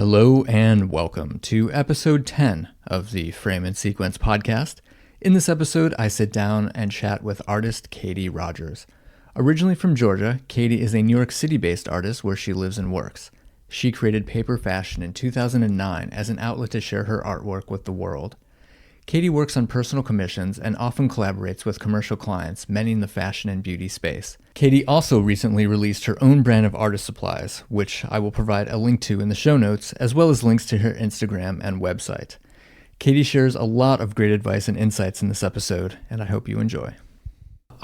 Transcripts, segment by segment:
Hello and welcome to episode 10 of the Frame and Sequence podcast. In this episode, I sit down and chat with artist Katie Rodgers. Originally from Georgia, Katie is a New York City-based artist where she lives and works. She created Paper Fashion in 2009 as an outlet to share her artwork with the world. Katie works on personal commissions and often collaborates with commercial clients, many in the fashion and beauty space. Katie also recently released her own brand of artist supplies, which I will provide a link to in the show notes, as well as links to her Instagram and website. Katie shares a lot of great advice and insights in this episode, and I hope you enjoy.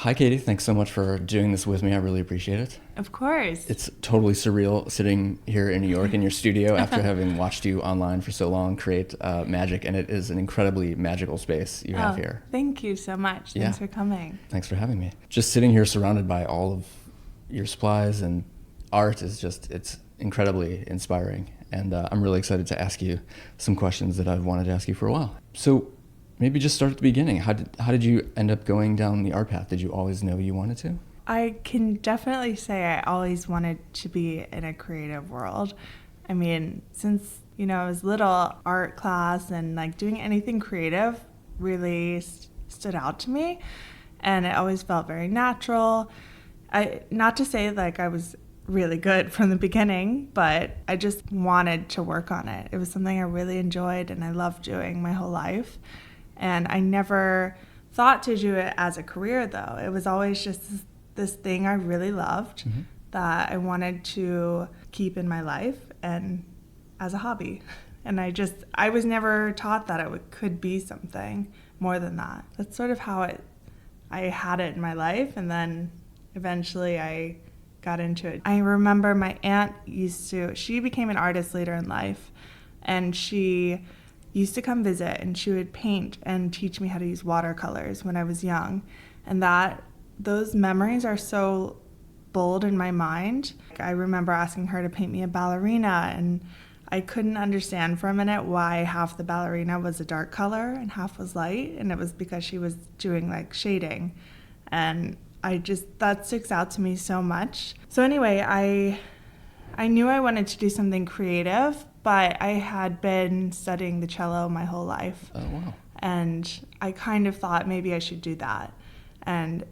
Hi, Katie. Thanks so much for doing this with me. I really appreciate it. Of course. It's totally surreal sitting here in New York in your studio after having watched you online for so long create magic, and it is an incredibly magical space you have here. Thank you so much. Thanks for coming. Thanks for having me. Just sitting here surrounded by all of your supplies and art is it's incredibly inspiring, and I'm really excited to ask you some questions that I've wanted to ask you for a while. So maybe just start at the beginning. How did you end up going down the art path? Did you always know you wanted to? I can definitely say I always wanted to be in a creative world. I mean, since, I was little, art class and doing anything creative really stood out to me. And it always felt very natural. Not to say I was really good from the beginning, but I just wanted to work on it. It was something I really enjoyed and I loved doing my whole life. And I never thought to do it as a career, though. It was always just this thing I really loved that I wanted to keep in my life and as a hobby. And I was never taught that it could be something more than that. That's sort of how I had it in my life, and then eventually I got into it. I remember my aunt she became an artist later in life, and she used to come visit, and she would paint and teach me how to use watercolors when I was young. And those memories are so bold in my mind. I remember asking her to paint me a ballerina, and I couldn't understand for a minute why half the ballerina was a dark color and half was light, and it was because she was doing shading. And that sticks out to me so much. So anyway, I knew I wanted to do something creative, but I had been studying the cello my whole life. Oh, wow. And I kind of thought maybe I should do that. And,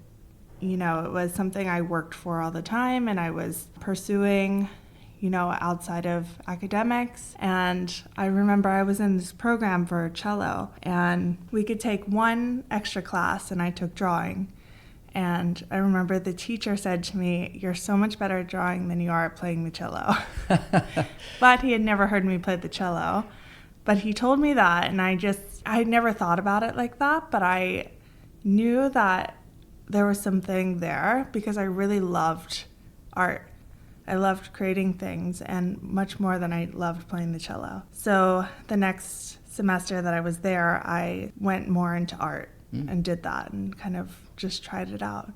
it was something I worked for all the time, and I was pursuing, outside of academics. And I remember I was in this program for cello, and we could take one extra class, and I took drawing. And I remember the teacher said to me, "You're so much better at drawing than you are at playing the cello." But he had never heard me play the cello. But he told me that, and I had never thought about it like that, but I knew that there was something there because I really loved art. I loved creating things, and much more than I loved playing the cello. So the next semester that I was there, I went more into art and did that and kind of just tried it out.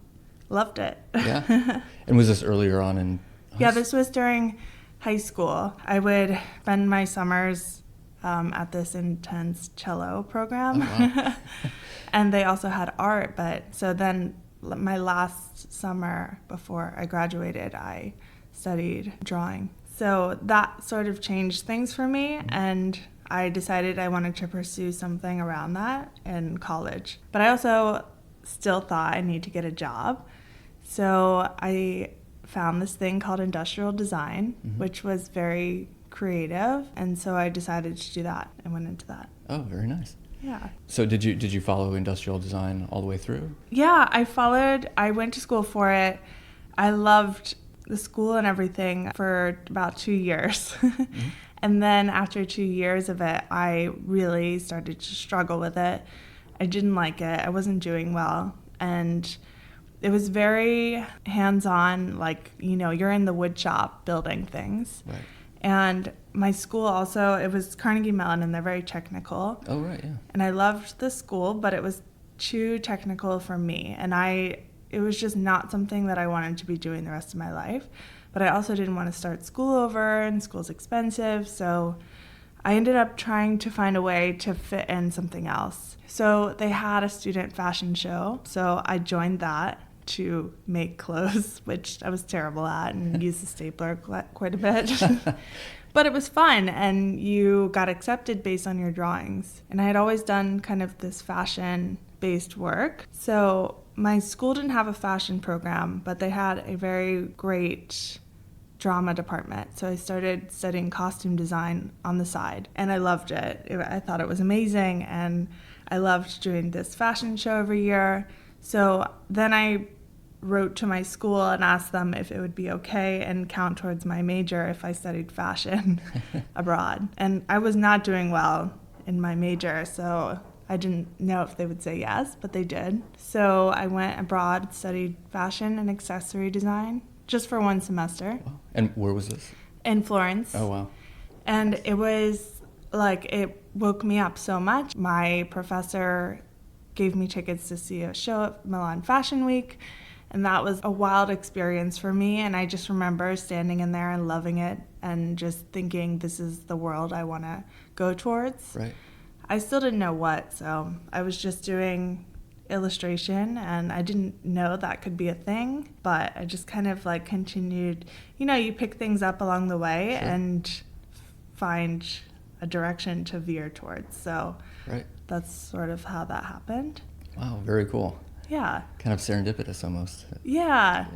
Loved it. Yeah. And was this earlier on in high Yeah, this was during high school. I would spend my summers at this intense cello program. Oh, wow. And they also had art, so then my last summer before I graduated, I studied drawing. So that sort of changed things for me, and I decided I wanted to pursue something around that in college. But I also still thought I need to get a job. So I found this thing called industrial design, which was very creative, and so I decided to do that and went into that. Oh, very nice. Yeah. So did you follow industrial design all the way through? Yeah, I went to school for it. I loved the school and everything for about 2 years. And then after 2 years of it, I really started to struggle with it. I didn't like it. I wasn't doing well. And it was very hands-on, you're in the wood shop building things. Right. And my school also, it was Carnegie Mellon, and they're very technical. Oh, right, yeah. And I loved the school, but it was too technical for me. And it was just not something that I wanted to be doing the rest of my life. But I also didn't want to start school over, and school's expensive. So I ended up trying to find a way to fit in something else. So they had a student fashion show. So I joined that to make clothes, which I was terrible at and used the stapler quite a bit. But it was fun, and you got accepted based on your drawings. And I had always done kind of this fashion-based work. So my school didn't have a fashion program, but they had a very great drama department. So I started studying costume design on the side, and I loved it. I thought it was amazing, and I loved doing this fashion show every year. So then I wrote to my school and asked them if it would be okay and count towards my major if I studied fashion abroad. And I was not doing well in my major, so I didn't know if they would say yes, but they did. So I went abroad, studied fashion and accessory design just for 1 semester. Wow. And where was this? In Florence. Oh, wow. And it was like, it woke me up so much. My professor gave me tickets to see a show at Milan Fashion Week. And that was a wild experience for me. And I just remember standing in there and loving it and just thinking, this is the world I want to go towards. Right. I still didn't know what, so I was just doing illustration, and I didn't know that could be a thing, but I just kind of like continued. You know, you pick things up along the way and find a direction to veer towards. So that's sort of how that happened. Wow, very cool. Yeah. Kind of serendipitous almost. Yeah.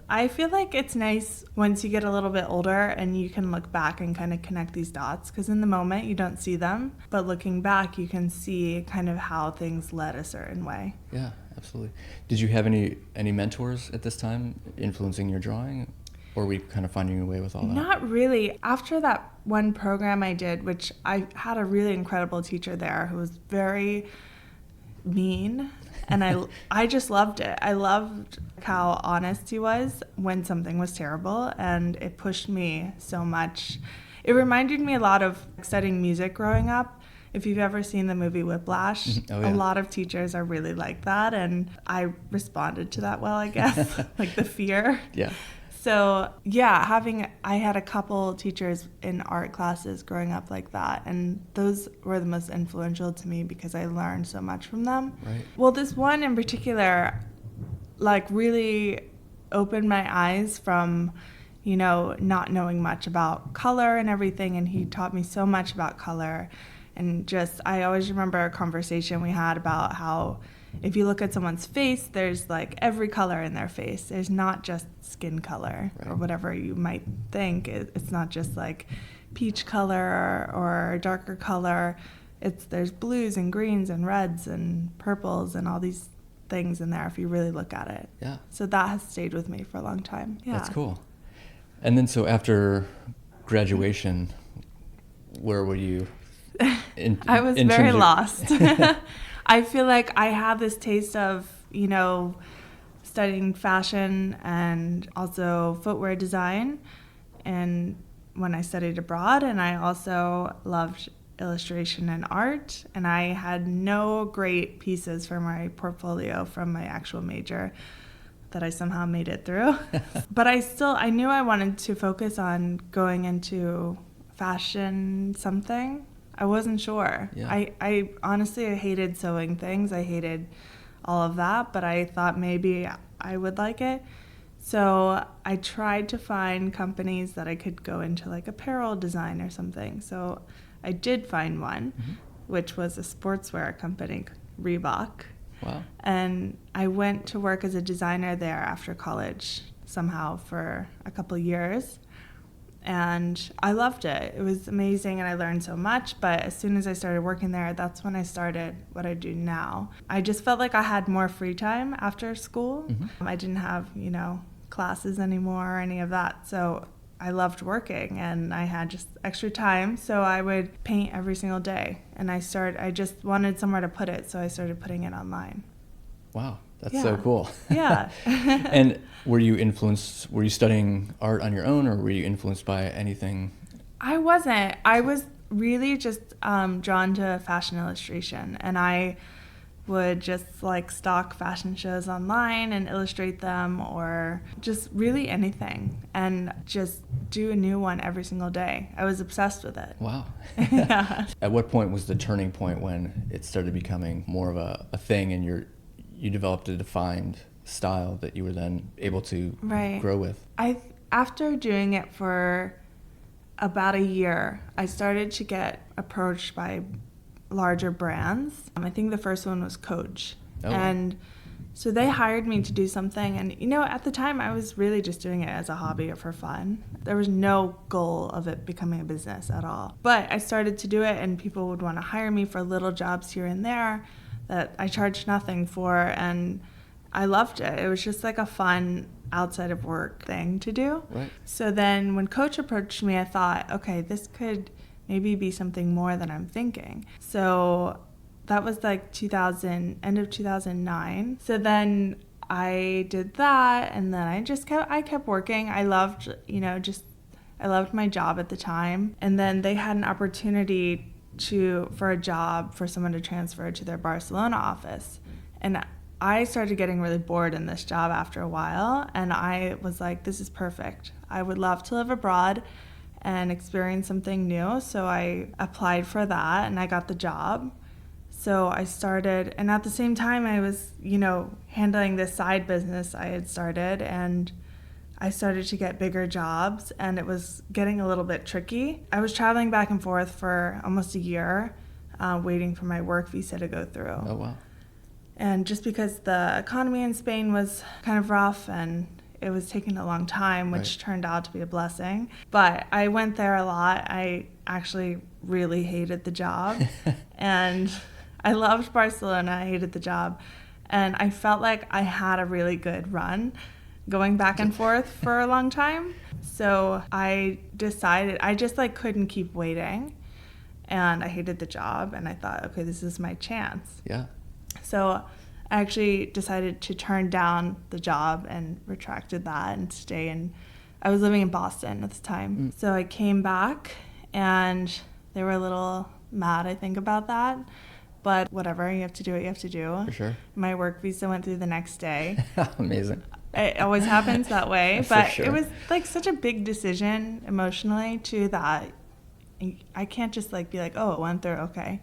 I feel like it's nice once you get a little bit older and you can look back and kind of connect these dots, because in the moment you don't see them, but looking back you can see kind of how things led a certain way. Yeah, absolutely. Did you have any mentors at this time influencing your drawing, or were you kind of finding your way with all that? Not really. After that one program I did, which I had a really incredible teacher there who was very mean, and I just loved it. I loved how honest he was when something was terrible, and it pushed me so much. It reminded me a lot of studying music growing up. If you've ever seen the movie Whiplash, a lot of teachers are really like that, and I responded to that well, I guess, like the fear. Yeah. So yeah, I had a couple teachers in art classes growing up like that, and those were the most influential to me because I learned so much from them. Right. Well, this one in particular, like, really opened my eyes from, you know, not knowing much about color and everything, and he taught me so much about color. And just, I always remember a conversation we had about how if you look at someone's face, there's like every color in their face. There's not just skin color or whatever you might think. It's not just like peach color or darker color. There's blues and greens and reds and purples and all these things in there if you really look at it. Yeah. So that has stayed with me for a long time. Yeah. That's cool. And then so after graduation, where were you? I was very lost. I feel like I had this taste of, you know, studying fashion and also footwear design, and when I studied abroad, and I also loved illustration and art, and I had no great pieces for my portfolio from my actual major that I somehow made it through. But I knew I wanted to focus on going into fashion something. I wasn't sure. Yeah. I honestly hated sewing things. I hated all of that, but I thought maybe I would like it. So I tried to find companies that I could go into, like apparel design or something. So I did find one, which was a sportswear company, Reebok. Wow. And I went to work as a designer there after college somehow for a couple years. And I loved it. It was amazing, and I learned so much. But as soon as I started working there, that's when I started what I do now. I just felt like I had more free time after school. I didn't have, you know, classes anymore or any of that. So I loved working, and I had just extra time. So I would paint every single day. And I just wanted somewhere to put it, so I started putting it online. Wow. That's so cool. Yeah. And were you studying art on your own, or were you influenced by anything? I wasn't. I was really just drawn to fashion illustration, and I would just like stalk fashion shows online and illustrate them, or just really anything, and just do a new one every single day. I was obsessed with it. Wow. Yeah. At what point was the turning point when it started becoming more of a thing, and you developed a defined style that you were then able to grow with? After doing it for about a year, I started to get approached by larger brands. I think the first one was Coach. Oh. And so they hired me to do something. And, you know, at the time, I was really just doing it as a hobby or for fun. There was no goal of it becoming a business at all. But I started to do it, and people would want to hire me for little jobs here and there that I charged nothing for. And I loved it. It was just like a fun outside of work thing to do. Right. So then when Coach approached me, I thought, okay, this could maybe be something more than I'm thinking. So that was like end of 2009. So then I did that, and then I kept working. I loved, I loved my job at the time. And then they had an opportunity for a job for someone to transfer to their Barcelona office. And I started getting really bored in this job after a while, and I was like, this is perfect. I would love to live abroad and experience something new. So I applied for that, and I got the job. So I started, and at the same time I was, handling this side business I had started, and I started to get bigger jobs, and it was getting a little bit tricky. I was traveling back and forth for almost a year, waiting for my work visa to go through. Oh, wow. And just because the economy in Spain was kind of rough, and it was taking a long time, which turned out to be a blessing. But I went there a lot. I actually really hated the job. And I loved Barcelona. I hated the job. And I felt like I had a really good run going back and forth for a long time. So I decided I just couldn't keep waiting. And I hated the job. And I thought, okay, this is my chance. Yeah. So I actually decided to turn down the job and retracted that and stay in. I was living in Boston at the time. So I came back, and they were a little mad, I think, about that. But whatever, you have to do what you have to do. For sure. My work visa went through the next day. Amazing. It always happens that way. For But sure. It was such a big decision emotionally, too, that I can't just be like, oh, it went through, okay.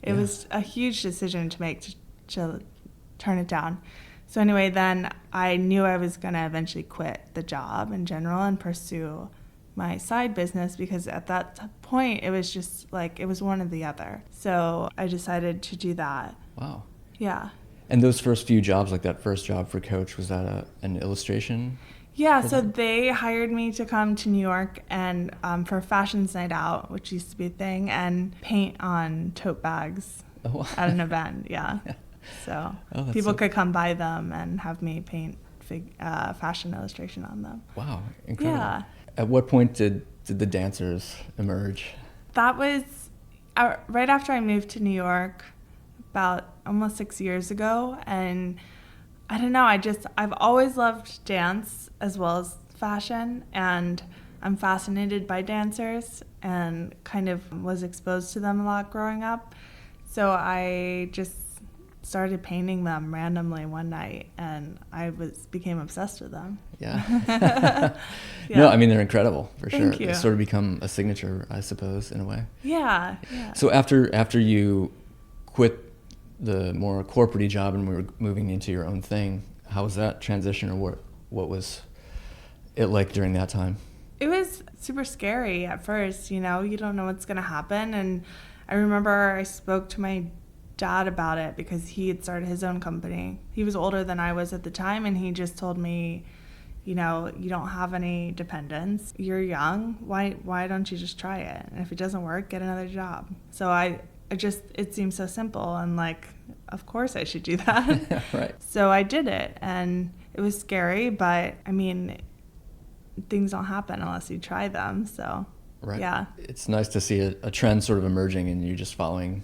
It was a huge decision to make to turn it down. So anyway, then I knew I was going to eventually quit the job in general and pursue my side business, because at that point it was just it was one or the other. So I decided to do that. Wow. Yeah. And those first few jobs, like that first job for Coach, was that an illustration? Yeah, so they hired me to come to New York and for Fashions Night Out, which used to be a thing, and paint on tote bags at an event. Yeah. So people could come buy them and have me paint fashion illustration on them. Wow, incredible. Yeah. At what point did the dancers emerge? That was right after I moved to New York, about almost 6 years ago. And I don't know, I've always loved dance as well as fashion, and I'm fascinated by dancers and kind of was exposed to them a lot growing up. So I just started painting them randomly one night, and I became obsessed with them. Yeah. Yeah. No, I mean, they're incredible, for sure. Thank you. They sort of become a signature, I suppose, in a way. Yeah. So after you quit the more corporate-y job and were moving into your own thing, how was that transition, or what was it like during that time? It was super scary at first, you don't know what's going to happen. And I remember I spoke to my dad about it because he had started his own company. He was older than I was at the time, and he just told me, you don't have any dependents. You're young. Why don't you just try it? And if it doesn't work, get another job. So it seemed so simple, and of course I should do that. Right. So I did it, and it was scary, but I mean, things don't happen unless you try them. So Right. Yeah. It's nice to see a trend sort of emerging, and you just following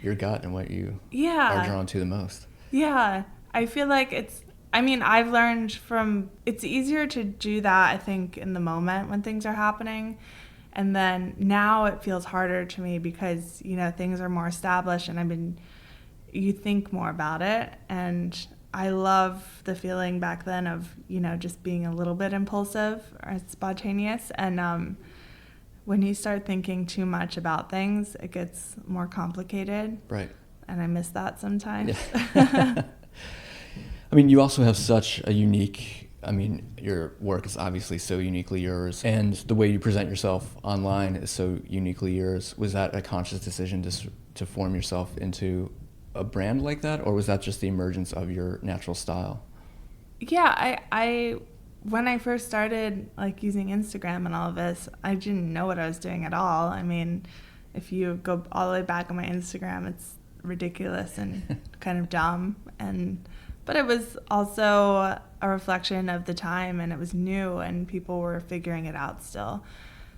your gut and what you are drawn to the most. Yeah. I feel like I've learned it's easier to do that, I think, in the moment when things are happening. And then now it feels harder to me because, things are more established, and you think more about it. And I love the feeling back then of, just being a little bit impulsive or spontaneous. And when you start thinking too much about things, it gets more complicated. Right. And I miss that sometimes. Yeah. I mean, you also have such a unique I mean, your work is obviously so uniquely yours, and the way you present yourself online is so uniquely yours. Was that a conscious decision to form yourself into a brand like that, or was that just the emergence of your natural style? Yeah, I when I first started like using Instagram and all of this, I didn't know what I was doing at all. I mean, if you go all the way back on my Instagram, it's ridiculous and kind of dumb, but it was also a reflection of the time, and it was new and people were figuring it out still.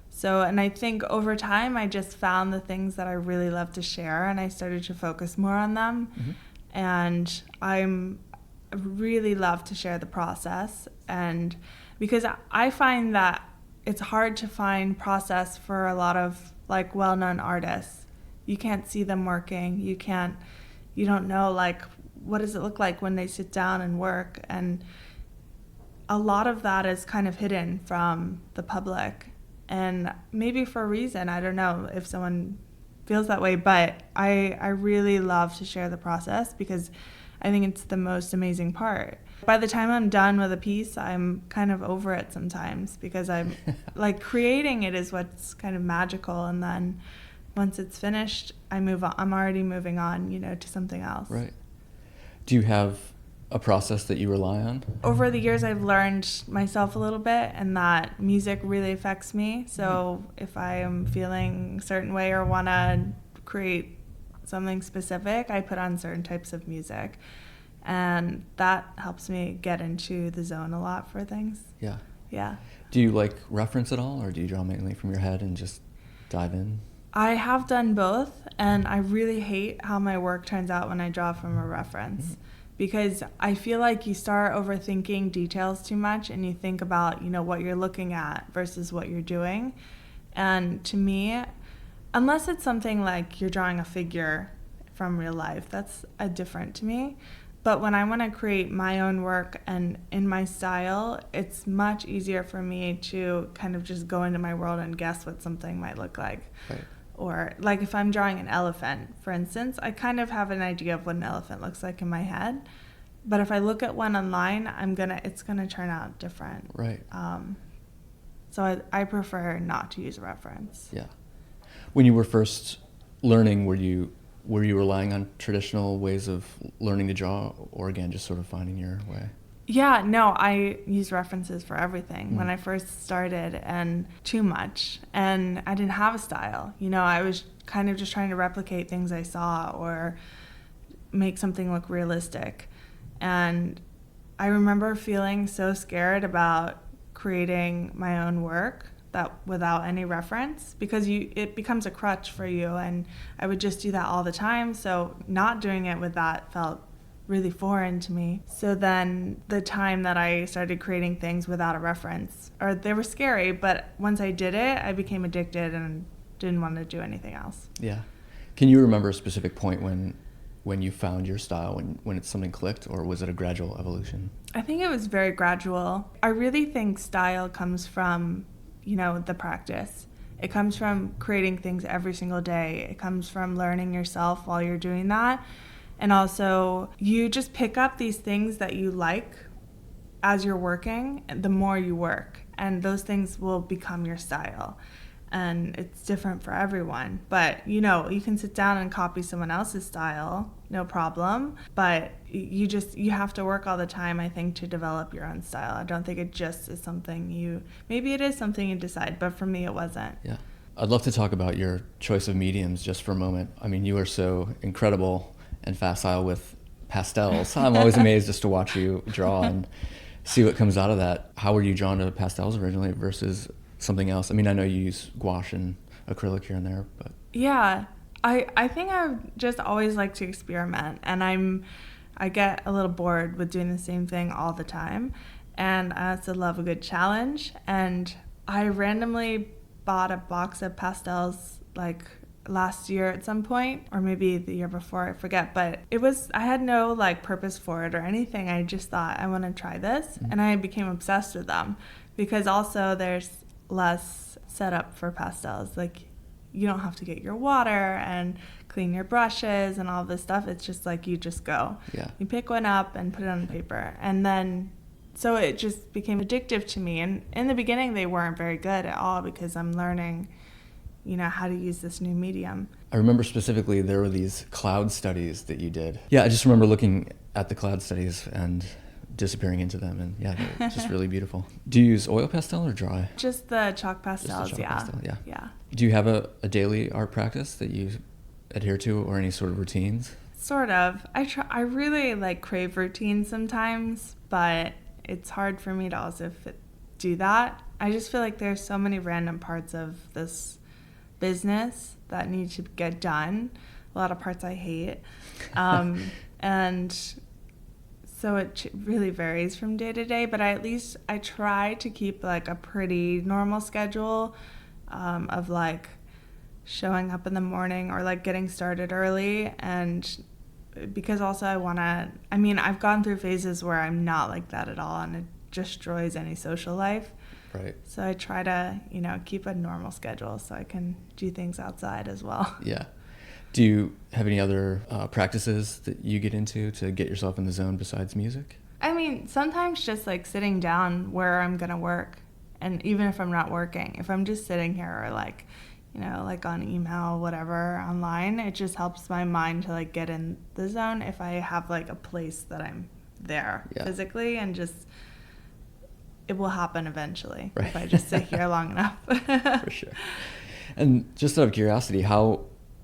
So, and I think over time I just found the things that I really love to share, and I started to focus more on them. Mm-hmm. And I really love to share the process, and because I find that it's hard to find process for a lot of like well-known artists. You can't see them working. You don't know like what does it look like when they sit down and work, and a lot of that is kind of hidden from the public, and maybe for a reason. I don't know if someone feels that way, but I really love to share the process because I think it's the most amazing part. By the time I'm done with a piece, I'm kind of over it sometimes because I'm like creating it is what's kind of magical, and then once it's finished, I move on. I'm already moving on, to something else. Right. Do you have a process that you rely on? Over the years, I've learned myself a little bit, and that music really affects me. So if I am feeling a certain way or want to create something specific, I put on certain types of music, and that helps me get into the zone a lot for things. Yeah. Do you like reference at all, or do you draw mainly from your head and just dive in? I have done both, and I really hate how my work turns out when I draw from a reference, because I feel like you start overthinking details too much, and you think about what you're looking at versus what you're doing. And to me, unless it's something like you're drawing a figure from real life, that's different to me. But when I want to create my own work and in my style, it's much easier for me to kind of just go into my world and guess what something might look like. Right. Or like if I'm drawing an elephant, for instance, I kind of have an idea of what an elephant looks like in my head. But if I look at one online, it's gonna turn out different. Right. So I prefer not to use a reference. Yeah. When you were first learning, were you relying on traditional ways of learning to draw, or again just sort of finding your way? Yeah, no, I use references for everything when I first started, and too much. And I didn't have a style. I was kind of just trying to replicate things I saw or make something look realistic. And I remember feeling so scared about creating my own work that without any reference, because it becomes a crutch for you, and I would just do that all the time. So not doing it with that felt really foreign to me. So then the time that I started creating things without a reference, or they were scary, but once I did it, I became addicted and didn't want to do anything else. Yeah. Can you remember a specific point when you found your style, when it's something clicked, or was it a gradual evolution? I think it was very gradual. I really think style comes from, the practice. It comes from creating things every single day. It comes from learning yourself while you're doing that. And also, you just pick up these things that you like as you're working, the more you work. And those things will become your style. And it's different for everyone. But, you can sit down and copy someone else's style, no problem. But you have to work all the time, I think, to develop your own style. I don't think it just is something maybe it is something you decide, but for me it wasn't. Yeah. I'd love to talk about your choice of mediums just for a moment. I mean, you are so incredible and facile with pastels. I'm always amazed just to watch you draw and see what comes out of that. How were you drawn to pastels originally versus something else? I mean, I know you use gouache and acrylic here and there, but... Yeah, I think I've just always liked to experiment, and I get a little bored with doing the same thing all the time, and I also love a good challenge. And I randomly bought a box of pastels like last year at some point, or maybe the year before, I forget, but I had no like purpose for it or anything. I just thought I want to try this, and I became obsessed with them, because also there's less setup for pastels. Like, you don't have to get your water and clean your brushes and all this stuff. It's just like you just go. Yeah. You pick one up and put it on paper, and then so it just became addictive to me. And in the beginning, they weren't very good at all because I'm learning, how to use this new medium. I remember specifically there were these cloud studies that you did. Yeah, I just remember looking at the cloud studies and disappearing into them, and yeah, they're just really beautiful. Do you use oil pastel or dry? Just the chalk pastels, Just the chalk pastel, yeah. Yeah. Do you have a daily art practice that you adhere to, or any sort of routines? Sort of. I really crave routine sometimes, but it's hard for me to also do that. I just feel like there's so many random parts of this business that need to get done. A lot of parts I hate. And so it really varies from day to day, but I try to keep a pretty normal schedule of showing up in the morning or getting started early. And because also I've gone through phases where I'm not like that at all, and it destroys any social life. Right. So I try to, keep a normal schedule so I can do things outside as well. Yeah. Do you have any other practices that you get into to get yourself in the zone besides music? Sometimes just sitting down where I'm going to work. And even if I'm not working, if I'm just sitting here or on email, whatever, online, it just helps my mind to get in the zone if I have a place that I'm there physically, and just it will happen eventually if I just sit here long enough. For sure. And just out of curiosity,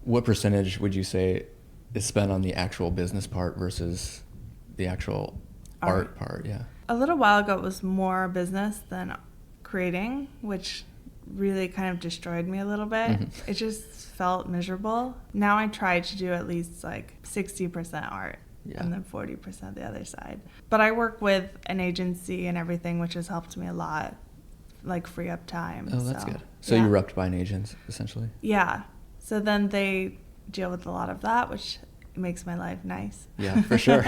what percentage would you say is spent on the actual business part versus the actual art part? Yeah. A little while ago, it was more business than creating, which really kind of destroyed me a little bit. Mm-hmm. It just felt miserable. Now I try to do at least 60% art. Yeah. And then 40% the other side. But I work with an agency and everything, which has helped me a lot, free up time. Oh, that's good. So you're repped by an agent, essentially? Yeah. So then they deal with a lot of that, which makes my life nice. Yeah, for sure.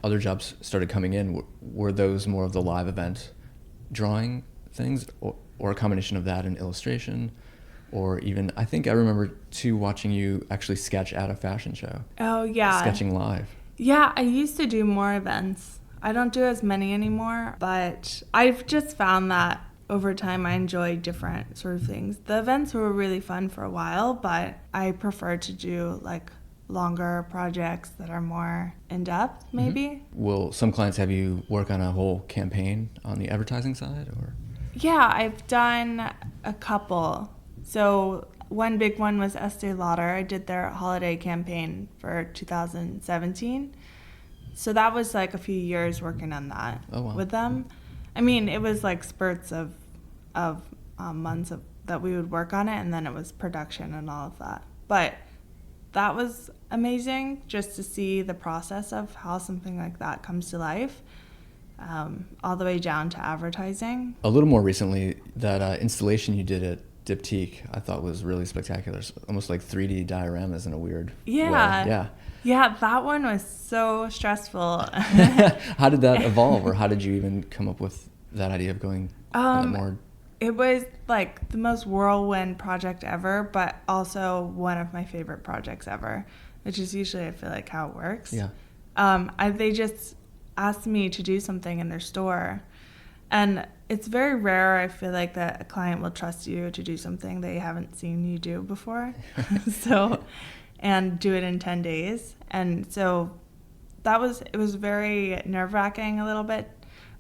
Other jobs started coming in. Were those more of the live event drawing things, or a combination of that and illustration? Or even, I think I remember too watching you actually sketch at a fashion show. Oh, yeah. Sketching live. Yeah, I used to do more events. I don't do as many anymore, but I've just found that over time I enjoy different sort of things. The events were really fun for a while, but I prefer to do longer projects that are more in-depth, maybe. Mm-hmm. Will some clients have you work on a whole campaign on the advertising side, or? Yeah, I've done a couple. So one big one was Estee Lauder. I did their holiday campaign for 2017. So that was a few years working on that with them. It was spurts of months that we would work on it, and then it was production and all of that. But that was amazing just to see the process of how something like that comes to life, all the way down to advertising. A little more recently, that installation you did at Diptyque, I thought was really spectacular. It's almost like 3D dioramas in a weird way. Yeah. Yeah, that one was so stressful. How did that evolve, or how did you even come up with that idea of going more? It was the most whirlwind project ever, but also one of my favorite projects ever, which is usually, I feel how it works. Yeah. They just asked me to do something in their store. And it's very rare, I feel that a client will trust you to do something they haven't seen you do before. And do it in 10 days. And so it was very nerve-wracking a little bit.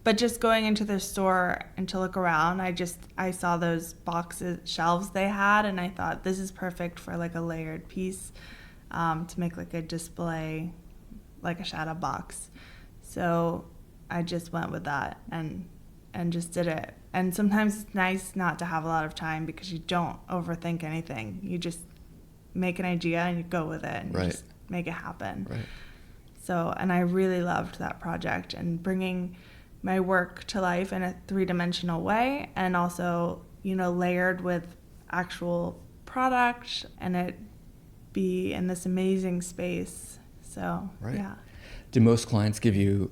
But just going into their store and to look around, I saw those shelves they had, and I thought this is perfect for a layered piece to make a display, a shadow box. So I just went with that and just did it. And sometimes it's nice not to have a lot of time because you don't overthink anything. You just make an idea and you go with it and you just make it happen. Right. So, and I really loved that project and bringing my work to life in a three-dimensional way, and also, layered with actual product, and it be in this amazing space. So, yeah. Do most clients give you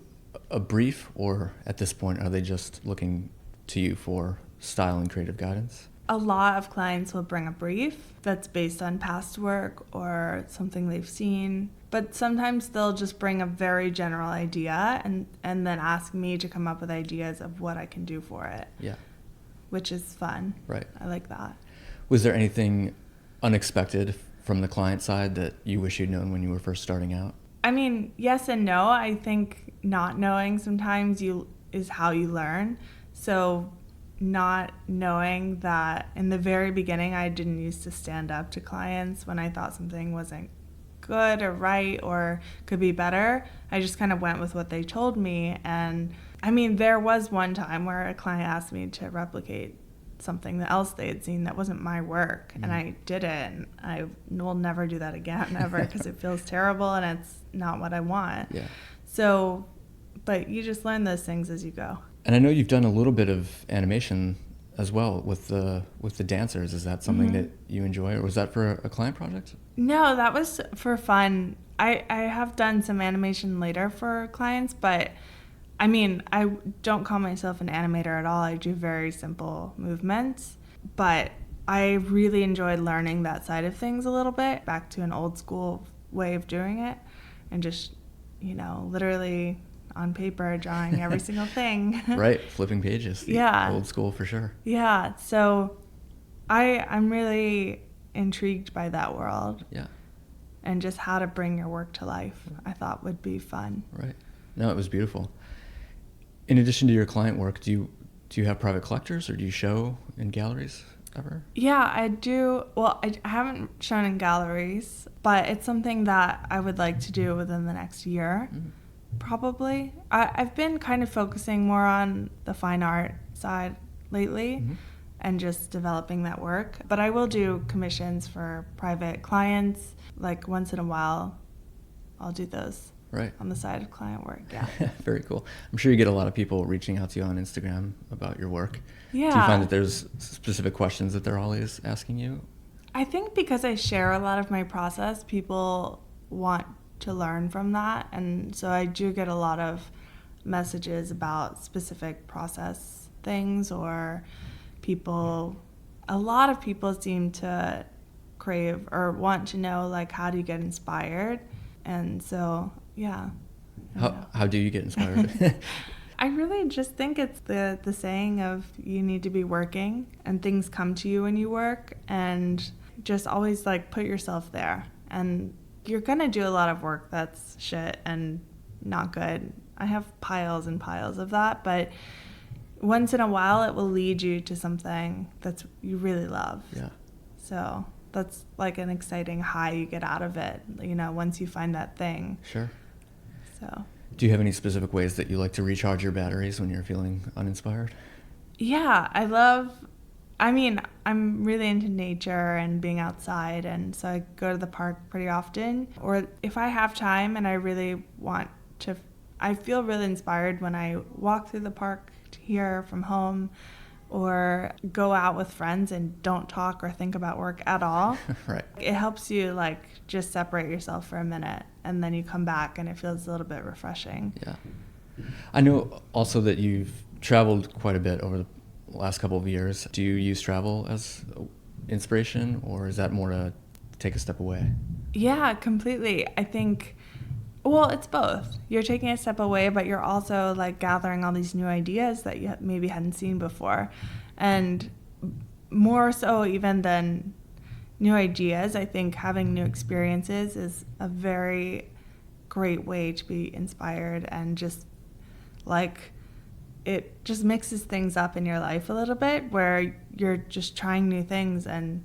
a brief, or at this point, are they just looking to you for style and creative guidance? A lot of clients will bring a brief that's based on past work or something they've seen, but sometimes they'll just bring a very general idea and then ask me to come up with ideas of what I can do for it. Yeah. Which is fun. Right. I like that. Was there anything unexpected from the client side that you wish you'd known when you were first starting out? I mean, yes and no. I think not knowing sometimes is how you learn. So not knowing that in the very beginning I didn't used to stand up to clients when I thought something wasn't good or right or could be better. I just kind of went with what they told me. And I mean, there was one time where a client asked me to replicate something else they had seen that wasn't my work, and I did it, and I will never do that again, ever, because it feels terrible and it's not what I want. Yeah. So, but you just learn those things as you go. And I know you've done a little bit of animation as well with the dancers. Is that something that you enjoy, or was that for a client project? No, that was for fun. I have done some animation later for clients, but I mean, I don't call myself an animator at all. I do very simple movements, but I really enjoyed learning that side of things a little bit, back to an old school way of doing it, and just, literally on paper drawing every single thing. Right, flipping pages. Yeah. Old school for sure. Yeah, so I'm really intrigued by that world. Yeah. And just how to bring your work to life, I thought would be fun. Right. No, it was beautiful. In addition to your client work, do you have private collectors, or do you show in galleries ever? Yeah, I do. Well, I haven't shown in galleries, but it's something that I would like to do within the next year, probably. I've been kind of focusing more on the fine art side lately and just developing that work. But I will do commissions for private clients. Like once in a while, I'll do those. Right. On the side of client work, yeah. Very cool. I'm sure you get a lot of people reaching out to you on Instagram about your work. Yeah. Do you find that there's specific questions that they're always asking you? I think because I share a lot of my process, people want to learn from that. And so I do get a lot of messages about specific process things, or a lot of people seem to crave or want to know, like, how do you get inspired? And so, yeah. How do you get inspired? I really just think it's the saying of you need to be working and things come to you when you work, and just always like put yourself there. And you're going to do a lot of work that's shit and not good. I have piles and piles of that, but once in a while it will lead you to something that you really love. Yeah. So that's like an exciting high you get out of it, once you find that thing. Sure. So. Do you have any specific ways that you like to recharge your batteries when you're feeling uninspired? Yeah, I'm really into nature and being outside, and so I go to the park pretty often. Or if I have time and I really want to, I feel really inspired when I walk through the park here from home, or go out with friends and don't talk or think about work at all. Right. It helps you just separate yourself for a minute, and then you come back and it feels a little bit refreshing. Yeah. I know also that you've traveled quite a bit over the last couple of years. Do you use travel as inspiration, or is that more to take a step away? Yeah, completely. I think, well, it's both. You're taking a step away, but you're also gathering all these new ideas that you maybe hadn't seen before. And more so even than new ideas, I think having new experiences is a very great way to be inspired, and just it just mixes things up in your life a little bit, where you're just trying new things and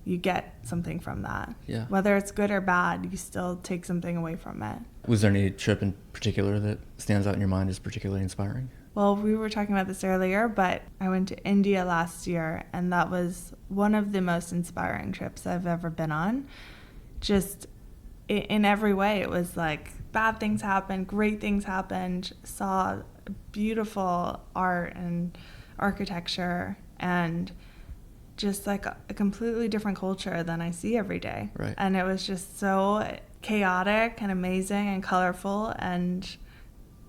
you get something from that. Yeah. Whether it's good or bad, you still take something away from it. Was there any trip in particular that stands out in your mind as particularly inspiring? Well, we were talking about this earlier, but I went to India last year, and that was one of the most inspiring trips I've ever been on. Just in every way, it was bad things happened, great things happened, saw beautiful art and architecture, and just a completely different culture than I see every day. Right. And it was just so chaotic and amazing and colorful, and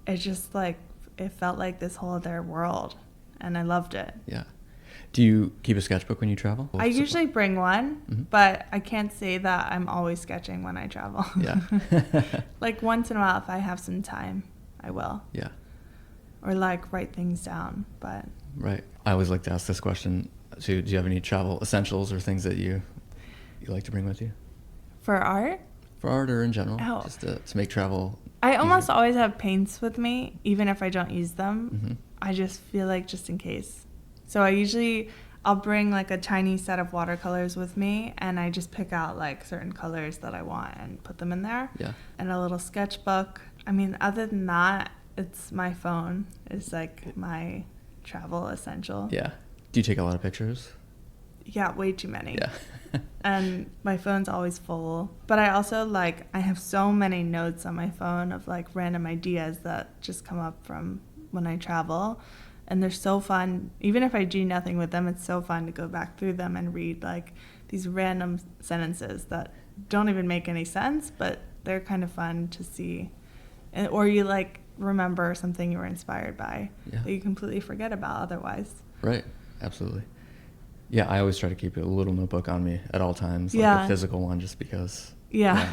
it just it felt like this whole other world, and I loved it. Yeah. Do you keep a sketchbook when you travel? I usually bring one, but I can't say that I'm always sketching when I travel. Yeah. Like once in a while, if I have some time, I will. Yeah. Or like write things down, but. Right. I always like to ask this question. So do you have any travel essentials or things that you like to bring with you? For art? For art or in general? Oh. Just to make travel I easier? almost always have paints with me, even if I don't use them. I just feel like just in case. So I'll bring like a tiny set of watercolors with me, and I just pick out like certain colors that I want and put them in there. Yeah. And a little sketchbook. I mean, other than that, it's my phone is like my travel essential. Yeah. Do you take a lot of pictures? Yeah, way too many. Yeah. And my phone's always full. But I also I have so many notes on my phone of like random ideas that just come up from when I travel. And they're so fun. Even if I do nothing with them, it's so fun to go back through them and read like these random sentences that don't even make any sense, but they're kind of fun to see. Or you like remember something you were inspired by that you completely forget about otherwise. Right. Absolutely. Yeah, I always try to keep a little notebook on me at all times, like a physical one, just because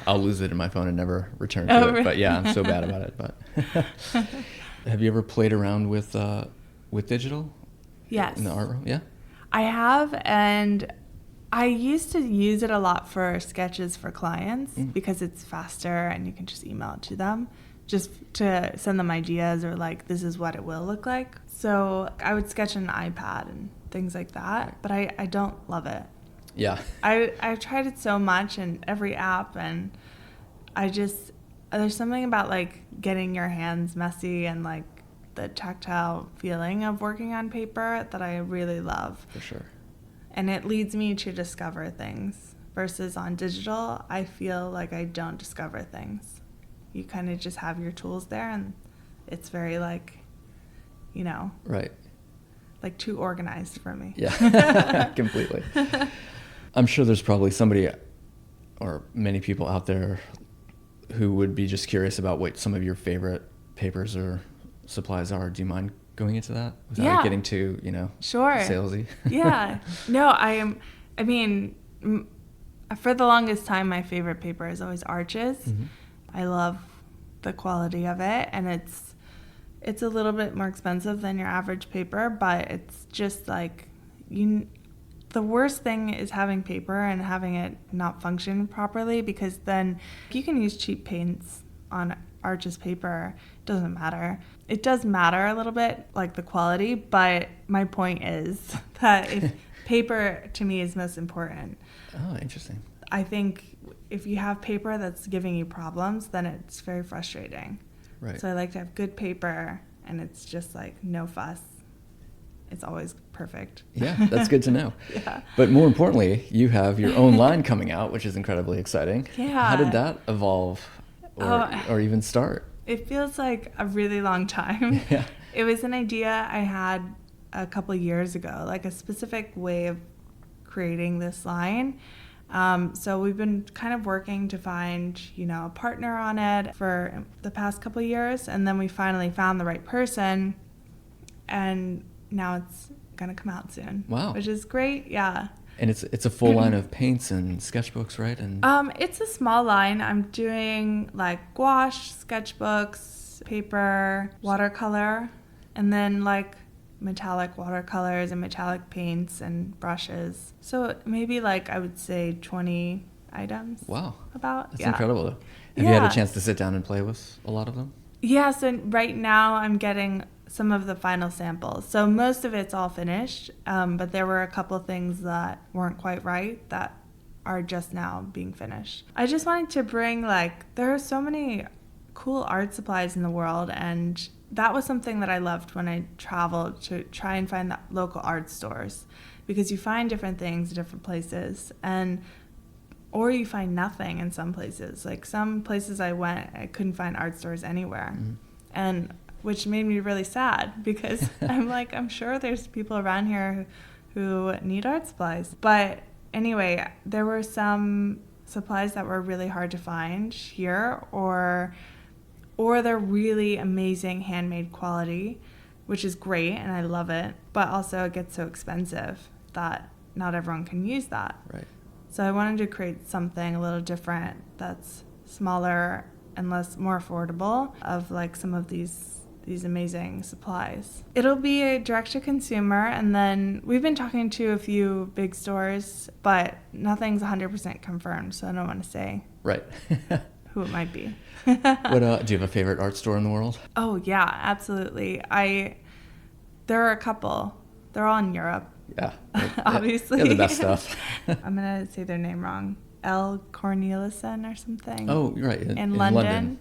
I'll lose it in my phone and never return to it. Really? But yeah, I'm so bad about it. But have you ever played around with digital? Yes. In the art room? Yeah? I have, and I used to use it a lot for sketches for clients because it's faster and you can just email it to them just to send them ideas or like this is what it will look like. So I would sketch on an iPad and things like that, but I don't love it. Yeah. I've tried it so much in every app, and there's something about like getting your hands messy and like the tactile feeling of working on paper that I really love. For sure. And it leads me to discover things versus on digital, I feel like I don't discover things. You kind of just have your tools there, and it's very like, right. like too organized for me. Yeah, completely. I'm sure there's probably somebody or many people out there who would be just curious about what some of your favorite papers or supplies are. Do you mind going into that without getting too, Sure. salesy? Yeah. No, I mean, for the longest time, my favorite paper is always Arches. I love the quality of it, and it's a little bit more expensive than your average paper, but it's just like the worst thing is having paper and having it not function properly, because then you can use cheap paints on Arches paper. It doesn't matter. It does matter a little bit, like the quality, but my point is that if paper to me is most important. Oh, interesting. I think if you have paper that's giving you problems, then it's very frustrating. Right. So I like to have good paper, and it's just like no fuss. It's always perfect. Yeah, that's good to know. Yeah. But more importantly, you have your own line coming out, which is incredibly exciting. Yeah. How did that evolve or even start? It feels like a really long time. Yeah. It was an idea I had a couple years ago, like a specific way of creating this line. So we've been kind of working to find, a partner on it for the past couple of years, and then we finally found the right person, and now it's gonna come out soon. Wow. Which is great, yeah. And it's a full line of paints and sketchbooks, right? And It's a small line. I'm doing like gouache, sketchbooks, paper, watercolor, and then like metallic watercolors and metallic paints and brushes. So maybe like I would say 20 items. Wow. That's incredible though. Have you had a chance to sit down and play with a lot of them? Yeah, so right now I'm getting some of the final samples. So most of it's all finished, but there were a couple things that weren't quite right that are just now being finished. I just wanted to bring there are so many cool art supplies in the world, and that was something that I loved when I traveled, to try and find the local art stores, because you find different things in different places, or you find nothing in some places. Like some places I went, I couldn't find art stores anywhere, and which made me really sad, because I'm sure there's people around here who need art supplies. But anyway, there were some supplies that were really hard to find here, or they're really amazing handmade quality, which is great, and I love it, but also it gets so expensive. that not everyone can use that. Right. So I wanted to create something a little different that's smaller and more affordable of like some of these amazing supplies. It'll be a direct to consumer, and then we've been talking to a few big stores, but nothing's 100% confirmed, so I don't want to say Right. who it might be. What do you have a favorite art store in the world? Oh yeah, absolutely. There are a couple. They're all in Europe. Yeah. Obviously. Yeah, the best stuff. I'm going to say their name wrong. L. Cornelissen or something. Oh, you're right. In London.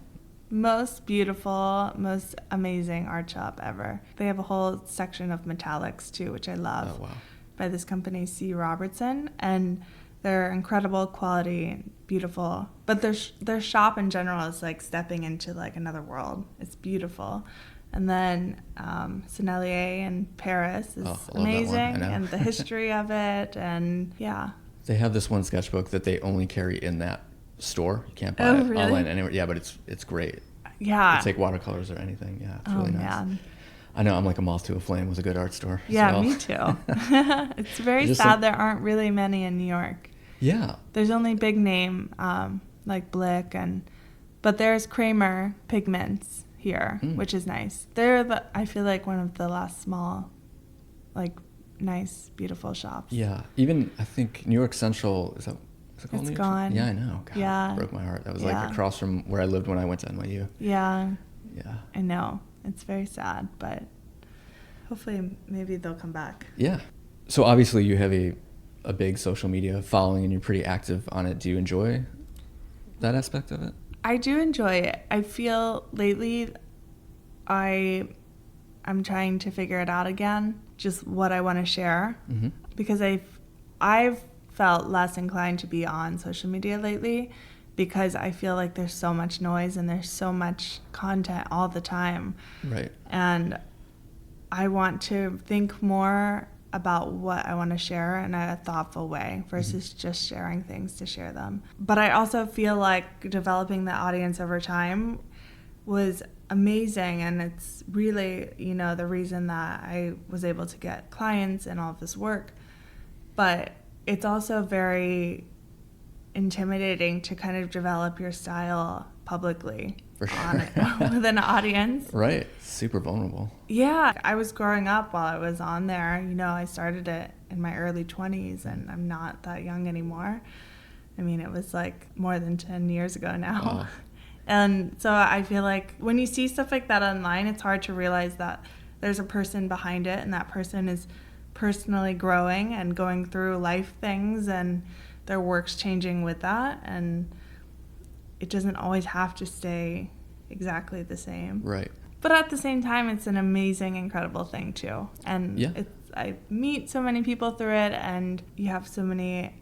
Most beautiful, most amazing art shop ever. They have a whole section of metallics too, which I love. Oh, wow. By this company, C. Robertson. And they're incredible quality, beautiful. But their shop in general is like stepping into like another world. It's beautiful. And then Sennelier in Paris is amazing, and the history of it, and yeah. They have this one sketchbook that they only carry in that store. You can't buy it really? online anywhere. Yeah, but it's great. Yeah. It's like watercolors or anything. Yeah, it's really nice. Man. I know, I'm like a moth to a flame with a good art store. Yeah, well. Me too. It's very sad there aren't really many in New York. Yeah. There's only big name, like Blick, but there's Kramer Pigments here, which is nice. They're I feel like one of the last small, like nice, beautiful shops. Yeah, even I think New York Central is that called? It's New York gone. Yeah, I know. God, yeah, it broke my heart. That was like across from where I lived when I went to NYU. Yeah. Yeah. I know. It's very sad, but hopefully maybe they'll come back. Yeah. So obviously you have a big social media following and you're pretty active on it. Do you enjoy that aspect of it? I do enjoy it. I feel lately I'm trying to figure it out again, just what I want to share, because I've felt less inclined to be on social media lately because I feel like there's so much noise and there's so much content all the time. Right. And I want to think more about what I want to share in a thoughtful way versus just sharing things to share them. But I also feel like developing the audience over time was amazing, and it's really, the reason that I was able to get clients and all of this work. But it's also very intimidating to kind of develop your style publicly. For sure. With an audience. Right. Super vulnerable. Yeah. I was growing up while I was on there. I started it in my early 20s, and I'm not that young anymore. I mean, it was like more than 10 years ago now. Wow. And so I feel like when you see stuff like that online, it's hard to realize that there's a person behind it, and that person is personally growing and going through life things, and their work's changing with that. And it doesn't always have to stay exactly the same. Right. But at the same time, it's an amazing, incredible thing too. And I meet so many people through it, and you have so many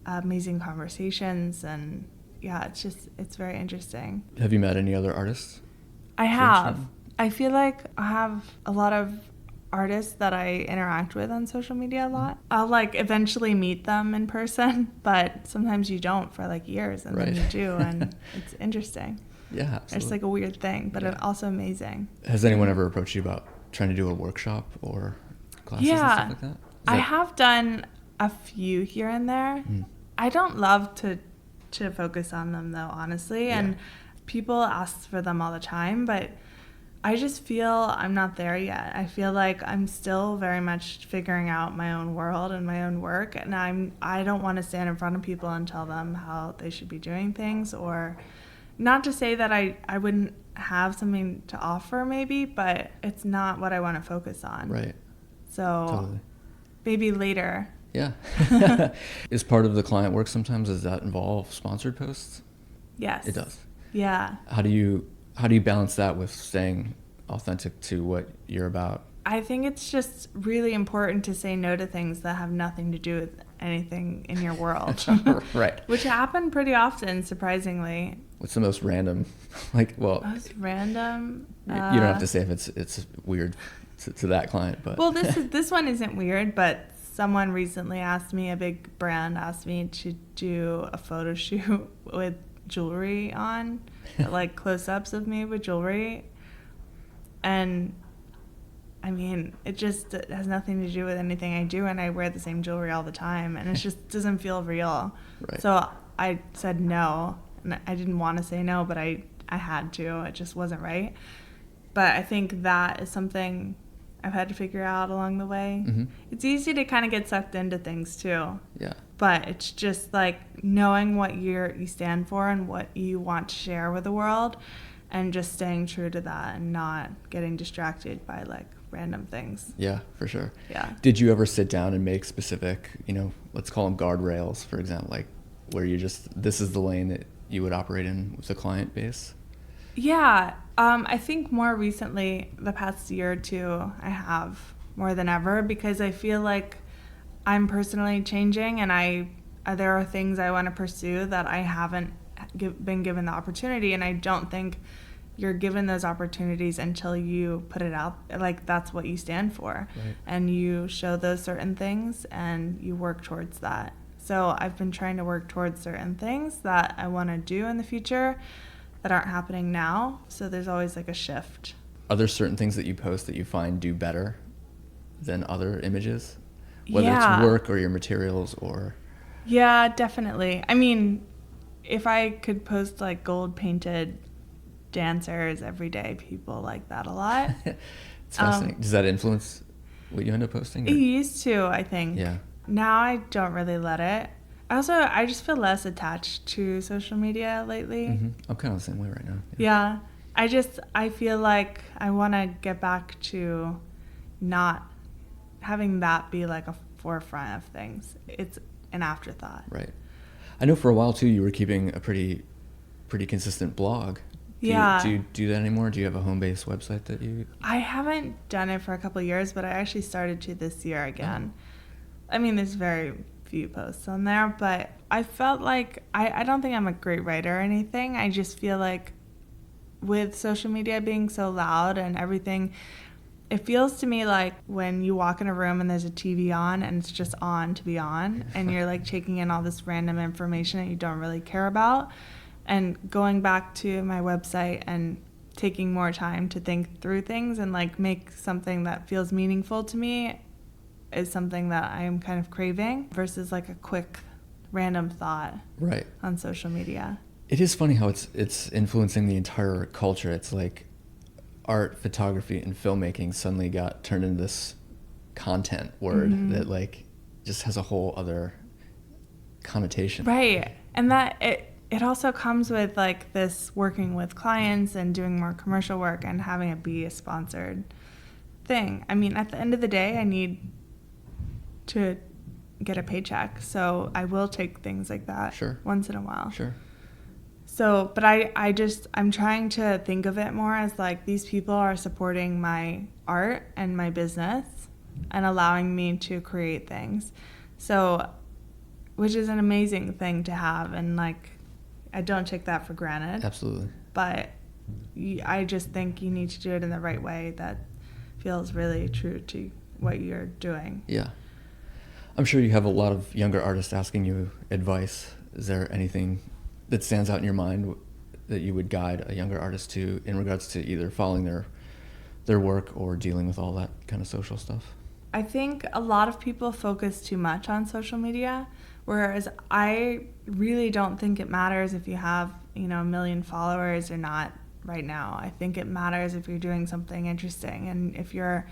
amazing conversations, and it's very interesting. Have you met any other artists? I have. I feel like I have a lot of artists that I interact with on social media a lot. I'll eventually meet them in person, but sometimes you don't for years, and then you do, and it's interesting. Yeah, absolutely. It's a weird thing, but also amazing. Has anyone ever approached you about trying to do a workshop or classes and stuff like that? I have done a few here and there. I don't love to focus on them though, honestly, and people ask for them all the time, but I just feel I'm not there yet. I feel like I'm still very much figuring out my own world and my own work, and I don't want to stand in front of people and tell them how they should be doing things, or not to say that I wouldn't have something to offer maybe, but it's not what I want to focus on. Right. So totally. Maybe later. Yeah. Is part of the client work sometimes, does that involve sponsored posts? Yes. It does. Yeah. How do you balance that with staying authentic to what you're about? I think it's just really important to say no to things that have nothing to do with anything in your world. Right. Which happen pretty often, surprisingly. What's the most random? Most random? You don't have to say if it's weird to that client, but. Well, this one isn't weird, but someone recently asked me, a big brand asked me to do a photo shoot with jewelry on, close-ups of me with jewelry, and I mean, it just has nothing to do with anything I do, and I wear the same jewelry all the time, and it just doesn't feel real. Right. So I said no, and I didn't want to say no, but I had to. It just wasn't right. But I think that is something I've had to figure out along the way. Mm-hmm. It's easy to kind of get sucked into things too. Yeah. But it's just like knowing what you stand for and what you want to share with the world, and just staying true to that and not getting distracted by like random things. Yeah, for sure. Yeah. Did you ever sit down and make specific, let's call them guardrails, for example, like where you just, this is the lane that you would operate in with the client base? Yeah. I think more recently, the past year or two, I have more than ever, because I feel like I'm personally changing, and there are things I want to pursue that I haven't been given the opportunity, and I don't think you're given those opportunities until you put it out, like that's what you stand for. Right. And you show those certain things and you work towards that. So I've been trying to work towards certain things that I want to do in the future that aren't happening now. So there's always like a shift. Are there certain things that you post that you find do better than other images? Whether Yeah. it's work or your materials or... Yeah, definitely. I mean, if I could post like gold painted dancers every day, people like that a lot. It's fascinating. Does that influence what you end up posting? It used to, I think. Yeah. Now I don't really let it. I just feel less attached to social media lately. Mm-hmm. I'm kind of the same way right now. Yeah. I feel like I want to get back to not having that be like a forefront of things. It's an afterthought. Right. I know for a while too you were keeping a pretty consistent blog. Do you do that anymore? Do you have a home-based website that you... I haven't done it for a couple of years, but I actually started to this year again. I mean, there's very few posts on there, but I felt like I don't think I'm a great writer or anything. I just feel like with social media being so loud and everything, it feels to me like when you walk in a room and there's a TV on and it's just on to be on, and you're like taking in all this random information that you don't really care about. And going back to my website and taking more time to think through things and like make something that feels meaningful to me is something that I am kind of craving, versus like a quick random thought Right. on social media. It is funny how it's influencing the entire culture. It's like art, photography, and filmmaking suddenly got turned into this content word that like just has a whole other connotation. Right. And that it also comes with like this working with clients and doing more commercial work and having it be a sponsored thing. I mean, at the end of the day, I need to get a paycheck, so I will take things like that once in a while. Sure. So, but I'm trying to think of it more as like these people are supporting my art and my business and allowing me to create things. So, which is an amazing thing to have, and like I don't take that for granted. Absolutely. But I just think you need to do it in the right way that feels really true to what you're doing. Yeah. I'm sure you have a lot of younger artists asking you advice. Is there anything that stands out in your mind that you would guide a younger artist to in regards to either following their work or dealing with all that kind of social stuff? I think a lot of people focus too much on social media, whereas I really don't think it matters if you have, a million followers or not right now. I think it matters if you're doing something interesting and if you're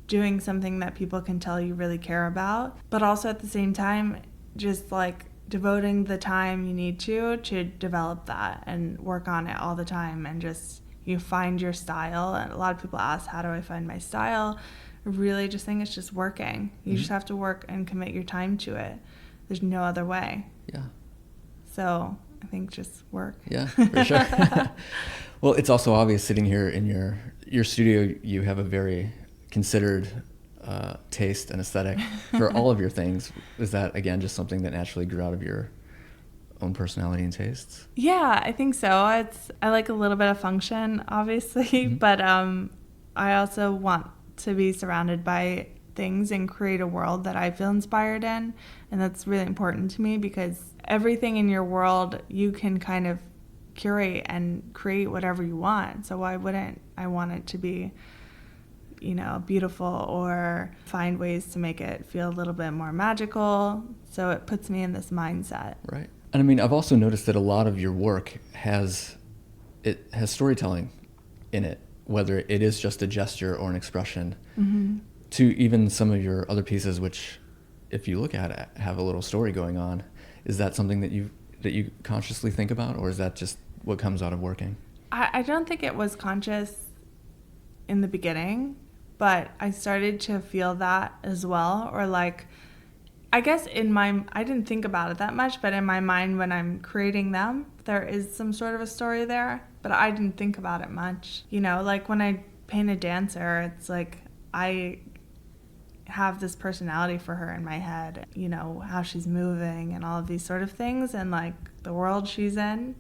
doing something that people can tell you really care about, but also at the same time, just like devoting the time you need to develop that and work on it all the time, and just you find your style. And a lot of people ask, how do I find my style? I really just think it's just working. You just have to work and commit your time to it. There's no other way. Yeah. So I think just work. Yeah, for sure. Well, it's also obvious sitting here in your studio, you have a very considered taste and aesthetic for all of your things. Is that, again, just something that naturally grew out of your own personality and tastes? Yeah, I think so. I like a little bit of function, obviously, but I also want to be surrounded by things and create a world that I feel inspired in, and that's really important to me, because everything in your world you can kind of curate and create whatever you want. So why wouldn't I want it to be beautiful or find ways to make it feel a little bit more magical. So it puts me in this mindset. Right. And I mean, I've also noticed that a lot of your work has storytelling in it, whether it is just a gesture or an expression, to even some of your other pieces, which, if you look at it, have a little story going on. Is that something that you consciously think about, or is that just what comes out of working? I don't think it was conscious in the beginning, but I started to feel that as well. Or like, I guess I didn't think about it that much, but in my mind when I'm creating them, there is some sort of a story there, but I didn't think about it much. Like when I paint a dancer, it's like I have this personality for her in my head, how she's moving and all of these sort of things and like the world she's in.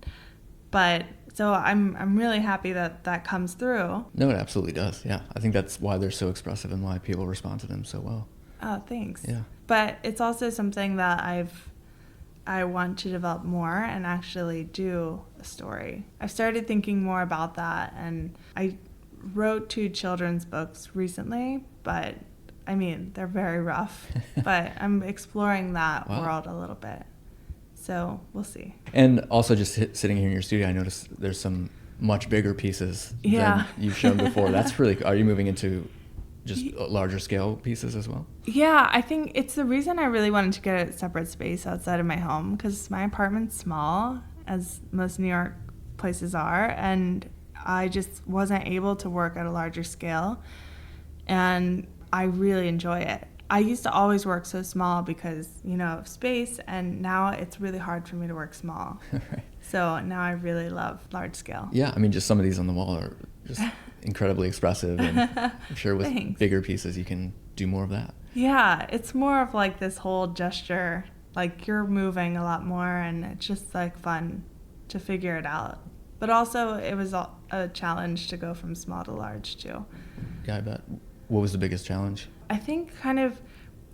But so I'm really happy that comes through. No, it absolutely does. Yeah. I think that's why they're so expressive and why people respond to them so well. Oh, thanks. Yeah. But it's also something that I want to develop more and actually do a story. I've started thinking more about that, and I wrote 2 children's books recently, but I mean, they're very rough, but I'm exploring that world a little bit. So we'll see. And also just sitting here in your studio, I noticed there's some much bigger pieces than you've shown before. That's really, are you moving into just larger scale pieces as well? Yeah, I think it's the reason I really wanted to get a separate space outside of my home, because my apartment's small, as most New York places are, and I just wasn't able to work at a larger scale, and I really enjoy it. I used to always work so small because, of space, and now it's really hard for me to work small. Right. So now I really love large scale. Yeah, I mean, just some of these on the wall are just incredibly expressive, and I'm sure with Thanks. Bigger pieces you can do more of that. Yeah, it's more of like this whole gesture, like you're moving a lot more, and it's just like fun to figure it out. But also it was a challenge to go from small to large too. Yeah, I bet. What was the biggest challenge? I think kind of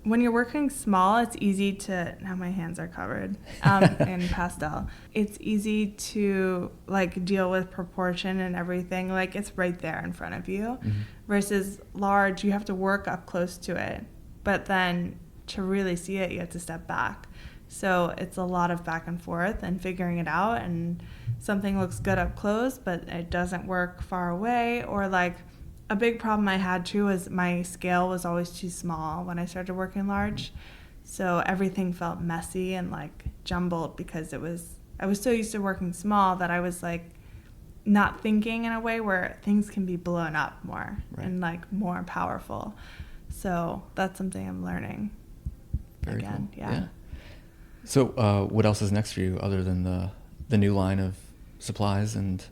when you're working small, it's easy to, now my hands are covered in pastel. It's easy to like deal with proportion and everything. Like it's right there in front of you. Versus large, you have to work up close to it. But then to really see it, you have to step back. So it's a lot of back and forth and figuring it out, and something looks good up close, but it doesn't work far away. Or like a big problem I had too was my scale was always too small when I started working large. So everything felt messy and like jumbled because I was so used to working small that I was like not thinking in a way where things can be blown up more and like more powerful. So that's something I'm learning. Very again. Cool. Yeah. So what else is next for you other than the new line of supplies and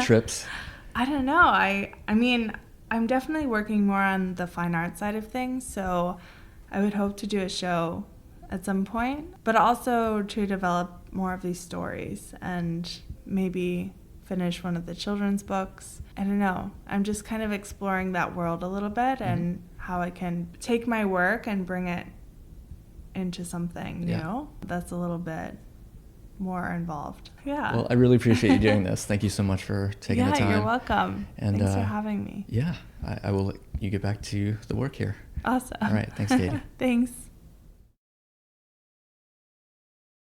trips? I don't know. I mean, I'm definitely working more on the fine art side of things, so I would hope to do a show at some point, but also to develop more of these stories and maybe finish one of the children's books. I don't know. I'm just kind of exploring that world a little bit and how I can take my work and bring it into something new that's a little bit more involved. Yeah. Well, I really appreciate you doing this. Thank you so much for taking the time. Yeah, you're welcome. And, thanks for having me. Yeah, I will let you get back to the work here. Awesome. All right. Thanks, Katie. Thanks.